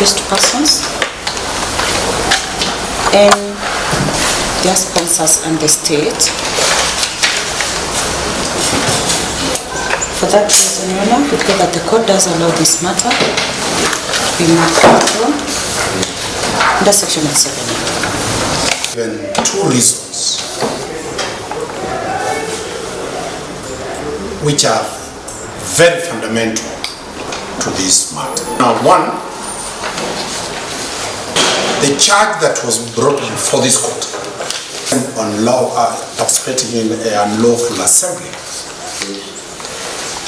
accused persons and their sponsors and the state. For that reason, Your Honor, we feel that the court does allow this matter to be marked under section 7. Even two reasons which are very fundamental to this matter. Now, one, the charge that was brought before this court on participating in an unlawful assembly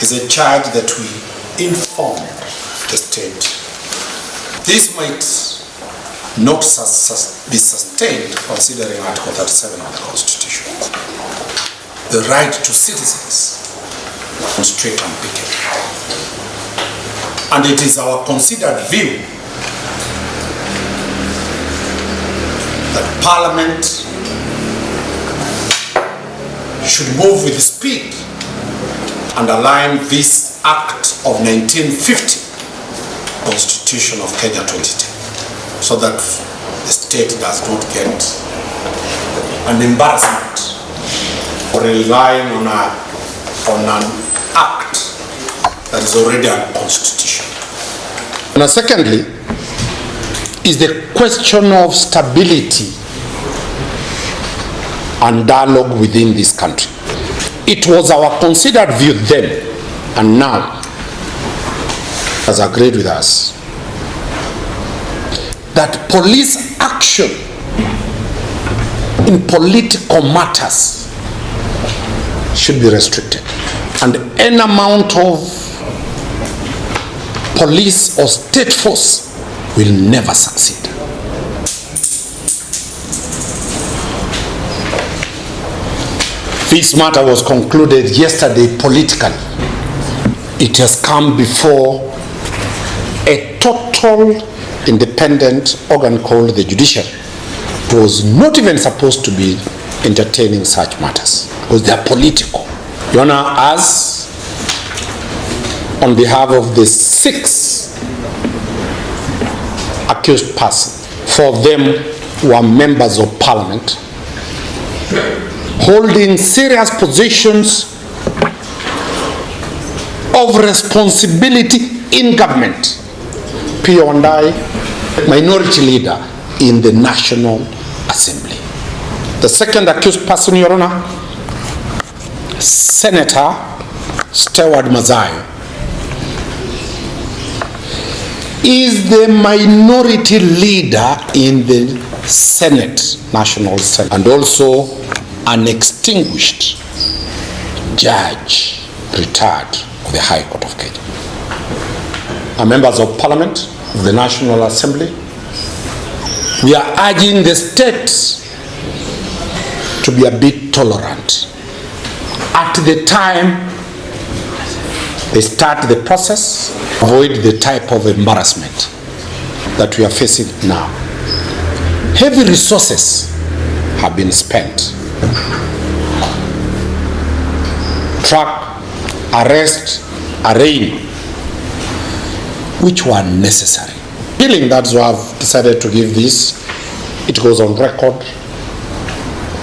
is a charge that we inform the state. This might not be sustained considering Article 37 of the Constitution. The right to citizens on street and picket. And it is our considered view that Parliament should move with speed and align this Act of 1950, Constitution of Kenya 2010, so that the state does not get an embarrassment for relying on an act that is already unconstitutional. Now, secondly, is the question of stability and dialogue within this country. It was our considered view then, and now has agreed with us, that police action in political matters should be restricted, and any amount of police or state force will never succeed. This matter was concluded yesterday politically. It has come before a total independent organ called the judiciary. It was not even supposed to be entertaining such matters because they are political. Your Honor, as on behalf of the 6 accused persons, 4 of them were members of Parliament, holding serious positions of responsibility in government. P.O. and I, minority leader in the National Assembly. The second accused person, Your Honor, Senator Stewart Mazayo, is the minority leader in the Senate, National Senate, and also an extinguished judge, retired, of the High Court of Kenya. Are members of Parliament of the National Assembly. We are urging the states to be a bit tolerant. At the time they start the process, avoid the type of embarrassment that we are facing now. Heavy resources have been spent. Track, arrest, arraign, which were necessary. Feeling that's why I've decided to give this, it goes on record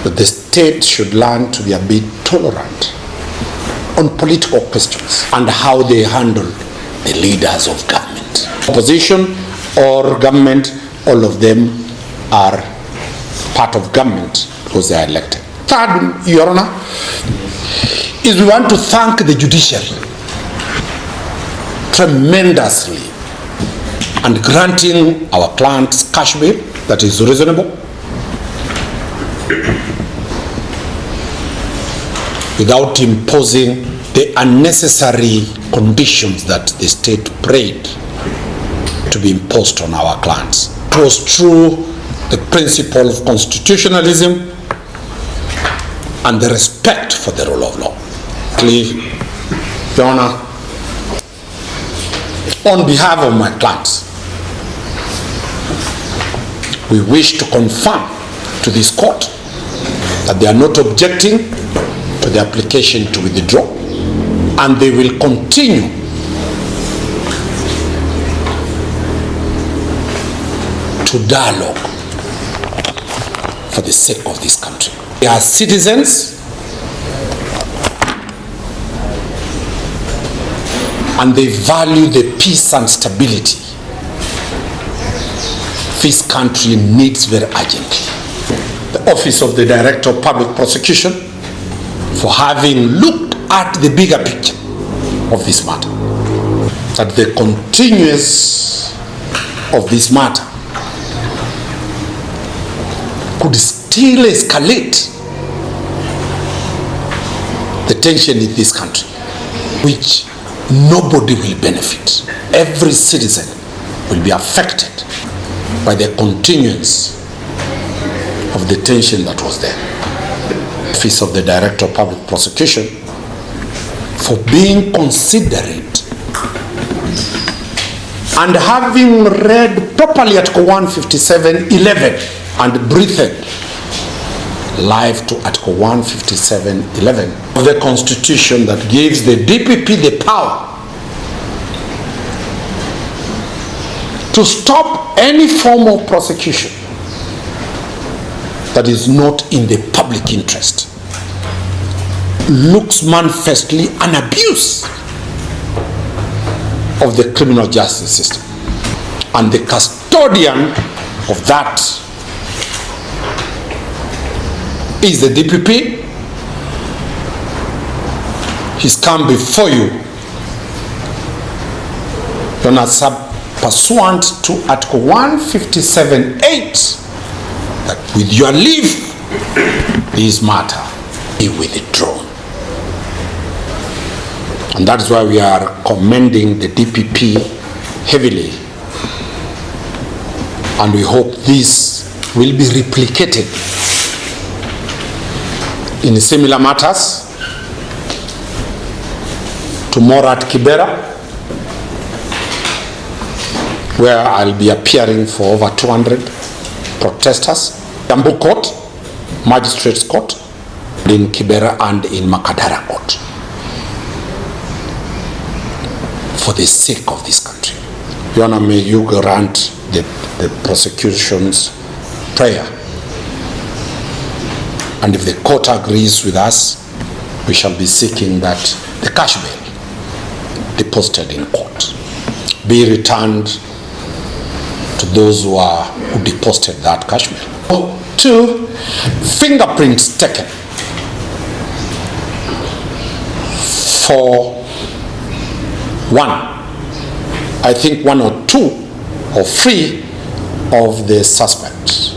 that the state should learn to be a bit tolerant on political questions and how they handle the leaders of government. Opposition or government, all of them are part of government because they are elected. Third, Your Honor, is we want to thank the judiciary tremendously and granting our clients cash bail that is reasonable, without imposing the unnecessary conditions that the state prayed to be imposed on our clients. It was through the principle of constitutionalism and the respect for the rule of law. Your Honor, on behalf of my clients, we wish to confirm to this court that they are not objecting to the application to withdraw, and they will continue to dialogue for the sake of this country. They are citizens and they value the peace and stability this country needs very urgently. The Office of the Director of Public Prosecution, for having looked at the bigger picture of this matter, that the continuance of this matter could still escalate the tension in this country, which nobody will benefit. Every citizen will be affected by the continuance of the tension that was there. The Office of the Director of Public Prosecution, for being considerate and having read properly Article 157.11 and breathed live to Article 157.11 of the Constitution that gives the DPP the power to stop any form of prosecution that is not in the public interest, looks manifestly an abuse of the criminal justice system. And the custodian of that is the DPP. He's come before you pursuant to Article 157.8 that with your leave this matter be withdrawn. And that is why we are commending the DPP heavily, and we hope this will be replicated in similar matters. Tomorrow at Kibera, where I'll be appearing for over 200 protesters, Jambu Court, Magistrates Court, in Kibera and in Makadara Court, for the sake of this country. Your Honor, may you grant the prosecution's prayer, and if the court agrees with us, we shall be seeking that the cash bail deposited in court be returned to those who deposited that cash bail. 2, fingerprints taken for 1, I think 1 or 2 or 3 of the suspects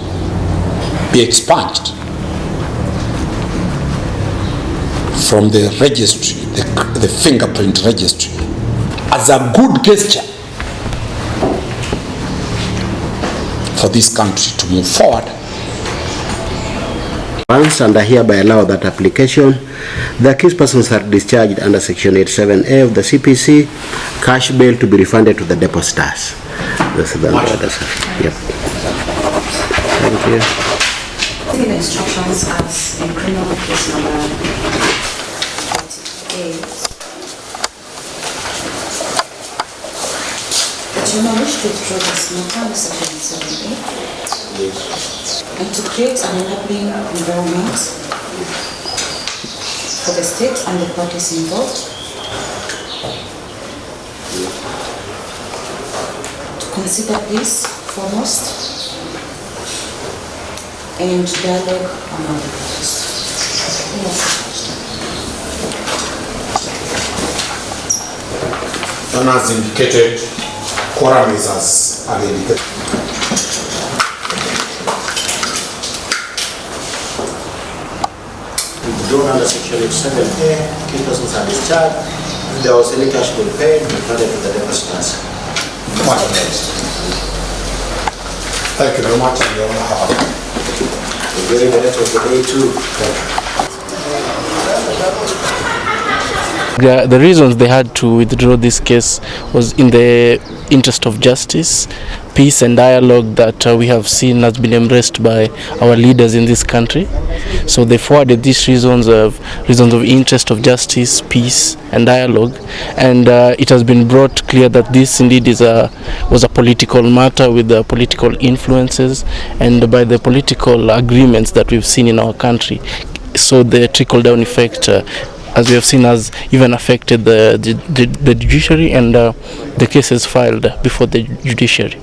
be expunged from the registry, the fingerprint registry, as a good gesture for this country to move forward. And I hereby allow that application. The accused persons are discharged under Section 87A of the CPC. Cash bail to be refunded to the depositors. That's the order, sir. Yep. Thank you. The instructions as in criminal case number 48. That you now wish to withdraw this matter under Section 7A. Yes. And to create an enabling environment for the state and the parties involved to consider this foremost and dialogue among the parties. And as indicated, quorum is as indicated. Drawn under Section 87A, key persons are discharged. If there was any cash bill paid, refunded to the depositors. Thank you very much. During the rest of the day too. The reasons they had to withdraw this case was in the interest of justice, peace and dialogue that we have seen has been embraced by our leaders in this country. So they forwarded these reasons of interest of justice, peace and dialogue, and it has been brought clear that this indeed was a political matter with the political influences and by the political agreements that we've seen in our country. So the trickle-down effect, as we have seen, has even affected the judiciary, and the cases filed before the judiciary.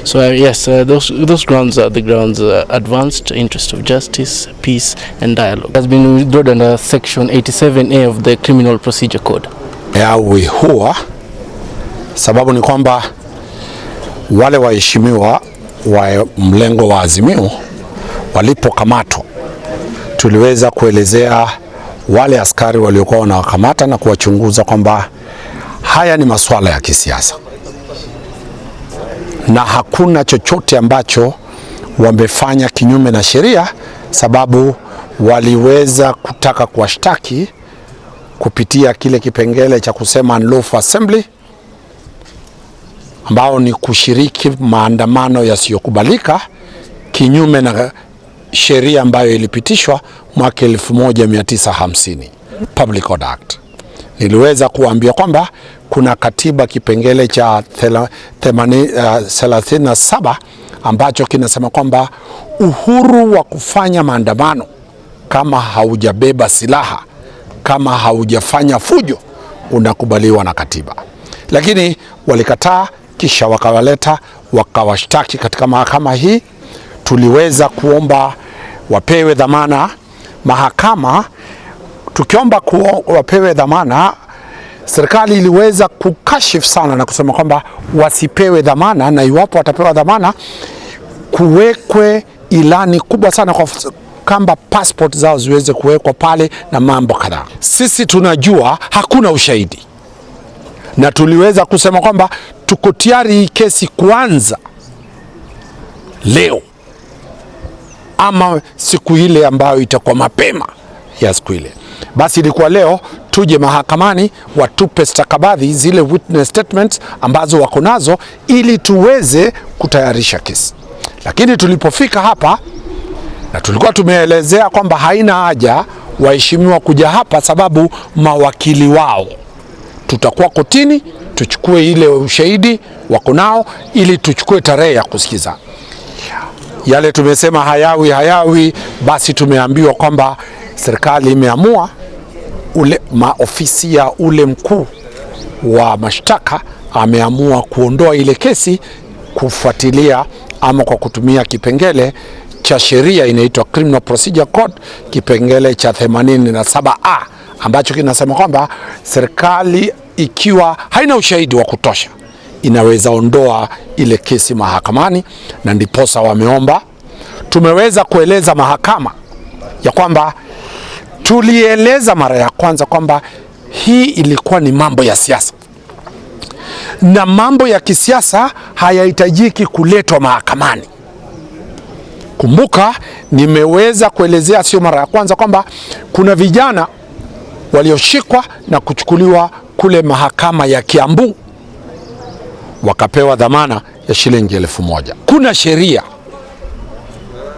So yes, those grounds are the grounds: advanced interest of justice, peace and dialogue. It has been withdrawn under section 87A of the Criminal Procedure Code. Yawi huwa sababu ni kwamba wale waheshimiwa wa mlengo wa Azimio walipokamatwa, tuliweza kuelezea wale askari waliokuwa wanawakamata na kuwachunguza kwamba haya ni masuala ya kisiasa na hakuna chochote ambacho wamefanya kinyume na sheria, sababu waliweza kutaka kuwashtaki kupitia kile kipengele cha kusema unlawful assembly, ambao ni kushiriki maandamano yasiyokubalika kinyume na sheria ambayo ilipitishwa mwaka 1950, Public Order Act. Niliweza kuambia kwamba kuna katiba kipengele cha 37 ambacho kinasema kwamba uhuru wa kufanya maandamano kama haujabeba silaha, kama haujafanya fujo, unakubaliwa na katiba. Lakini walikataa, kisha wakawashtaki katika mahakama hii. Tuliweza kuomba wapewe dhamana. Mahakama tukiomba wapewe dhamana, serikali iliweza kukashifu sana na kusema kwamba wasipewe dhamana, na iwapo watapewa dhamana kuwekwe ilani kubwa sana kwa kamba passport zao ziweze kuwekwa pale na mambo kadhaa. Sisi tunajua hakuna ushahidi, na tuliweza kusema kwamba tuko tayari hii kesi kuanza leo ama siku ile ambayo itakuwa mapema ya siku ile. Basi ilikuwa leo tuje mahakamani watupe stakabadhi zile witness statements ambazo wako nazo ili tuweze kutayarisha kesi. Lakini tulipofika hapa, na tulikuwa tumeelezea kwamba haina haja waheshimiwa kuja hapa sababu mawakili wao, tutakuwa kotini tuchukue ile ushahidi wako nao ili tuchukue tarehe ya kusikiza. Yale tumesema hayawi, basi tumeambiwa kwamba serikali imeamua ofisi ya ule mkuu wa mashtaka ameamua kuondoa ile kesi kufuatilia ama kwa kutumia kipengele cha sheria inaitwa Criminal Procedure Code, kipengele cha 87A ambacho kinasema kwamba serikali ikiwa haina ushahidi wa kutosha inaweza ondoa ile kesi mahakamani, na ndiposa wameomba. Tumeweza kueleza mahakama ya kwamba tulieleza mara ya kwanza kwamba hii ilikuwa ni mambo ya siasa, na mambo ya kisiasa hayahitajiki kuletwa mahakamani. Kumbuka nimeweza kuelezea sio mara ya kwanza kwamba kuna vijana walioshikwa na kuchukuliwa kule mahakama ya Kiambu wakapewa dhamana ya shilingi 1,000. Kuna sheria,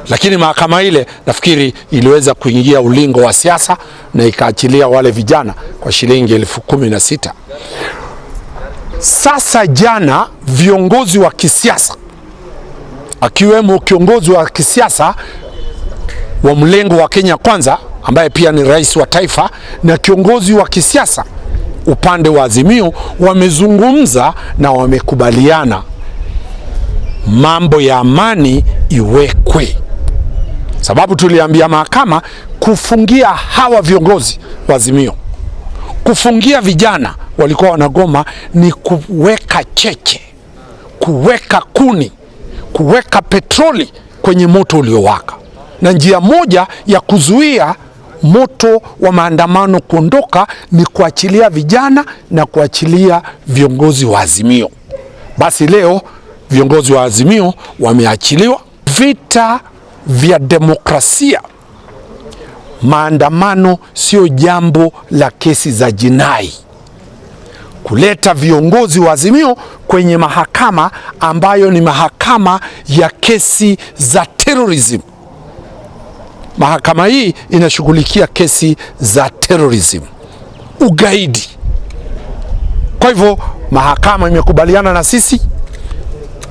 lakini mahakama ile nafikiri iliweza kuingia ulingo wa siasa na ikaachilia wale vijana kwa shilingi 16,000. Sasa jana viongozi wa kisiasa, akiwemo kiongozi wa kisiasa wa mlengo wa Kenya Kwanza ambaye pia ni rais wa taifa, na kiongozi wa kisiasa upande wa Azimio, wamezungumza na wamekubaliana mambo ya amani iwekwe. Sababu tuliambia mahakama kufungia hawa viongozi wa Azimio, kufungia vijana walikuwa wanagoma, ni kuweka cheche, kuweka kuni, kuweka petroli kwenye moto uliowaka. Na njia moja ya kuzuia moto wa maandamano kuondoka ni kuachilia vijana na kuachilia viongozi wa Azimio. Basi leo viongozi wa Azimio wameachiliwa. Vita vya demokrasia maandamano sio jambo la kesi za jinai. Kuleta viongozi wa Azimio kwenye mahakama ambayo ni mahakama ya kesi za terrorism. Mahakama hii inashughulikia kesi za terrorism, ugaidi. Kwa hivyo mahakama imekubaliana na sisi,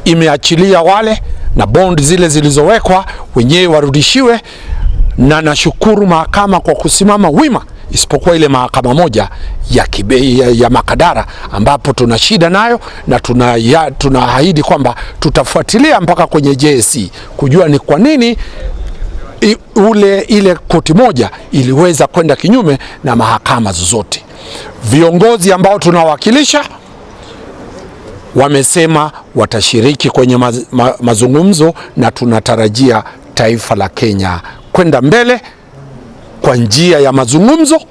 imeachilia wale, na bond zile zilizowekwa wenyewe warudishiwe, na nashukuru mahakama kwa kusimama wima, isipokuwa ile mahakama moja ya Makadara ambapo tuna shida nayo, na tunaahidi kwamba tutafuatilia mpaka kwenye JSC kujua ni kwa nini ile koti moja iliweza kwenda kinyume na mahakama zozote. Viongozi ambao tunawakilisha wamesema watashiriki kwenye mazungumzo, na tunatarajia taifa la Kenya kwenda mbele kwa njia ya mazungumzo,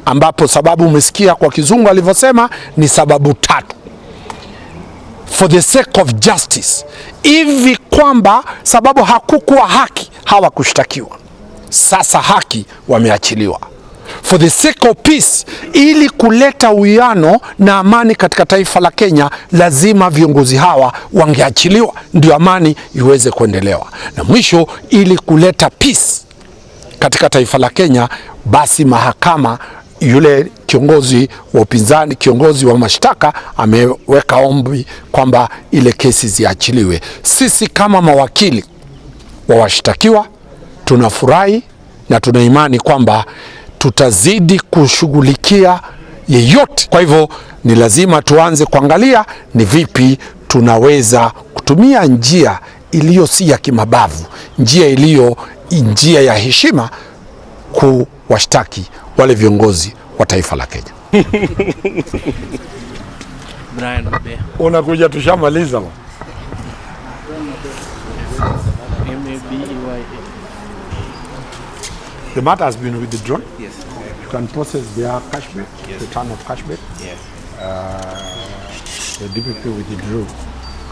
ambapo sababu umesikia kwa kizungu alivyosema ni sababu 3. For the sake of justice, hivi kwamba sababu hakukuwa haki hawakushtakiwa, sasa haki wameachiliwa. For the sake of peace, ili kuleta uwiano na amani katika taifa la Kenya, lazima viongozi hawa wangeachiliwa ndio amani iweze kuendelewa. Na mwisho, ili kuleta peace katika taifa la Kenya, basi mahakama, yule kiongozi wa upinzani, kiongozi wa mashtaka ameweka ombi kwamba ile kesi ziachiliwe. Sisi kama mawakili wa washtakiwa tunafurahi na tuna imani kwamba tutazidi kushughulikia yeyote. Kwa hivyo ni lazima tuanze kuangalia ni vipi tunaweza kutumia njia iliyo si ya kimabavu, njia ya heshima kuwashtaki wale viongozi wa taifa la Kenya. Unakuja tushamaliza. The matter has been withdrawn. Yes. You can process their cash back, yes. return of cash back. Yes. The DPP withdrew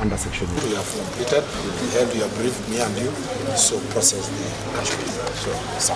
under section 8. We have completed. We held your brief, me and you, so process the cash back. So,